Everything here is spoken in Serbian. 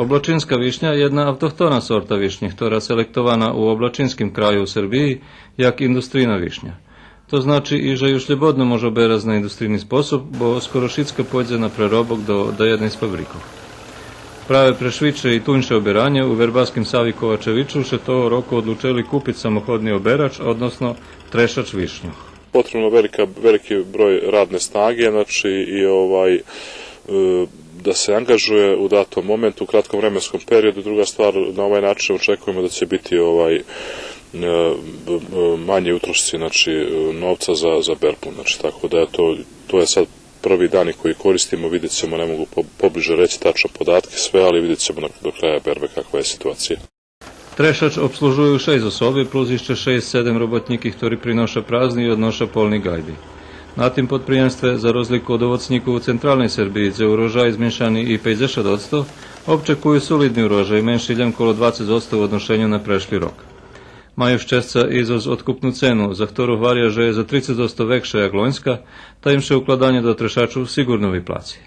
Oblačinska višnja je jedna autohtona sorta višnje, która selektowana u oblačinskim kraju u Srbiji jak industrijna višnja. To znači i że już slobodno može oberaz na industrijni sposob, bo skoro šitska pođe na prerobok do jedne z fabrikov. Prave prešviče i tunjše oberanje u Verbaskim Savi Kovačeviću še to roku odlučili kupiti samohodni oberač, odnosno trešač višnju. Potrebno veliki broj radne snage, znači i da se angažuje u datom momentu, u kratkom vremenskom periodu. Druga stvar, na ovaj način očekujemo da će biti manje utrošci, znači novca za berbu, znači tako da je to je sad prvi dani koji koristimo, vidjet ćemo, ne mogu pobliže reći tačno podatke sve, ali vidjet ćemo do kraja berbe kakva je situacija. Trešač obslužuju 6 osobi plus jeszcze 6-7 robotniki, ktorí prinoša prazni i odnoša polni gajbi. Na tim podprijemstve, za rozliku od ovocniku u centralnej Srbiji, gdje urožaj zmiešani i 50%, očekuju solidni urožaj, menšiljem kolo 20% u odnošenju na prešli rok. Majú šťastca izvoz odkupnú cenu, za ktorú hvaria, že je za 30% vekša jak loňska, ta im še ukladanie do trešaču sigurno vypláci.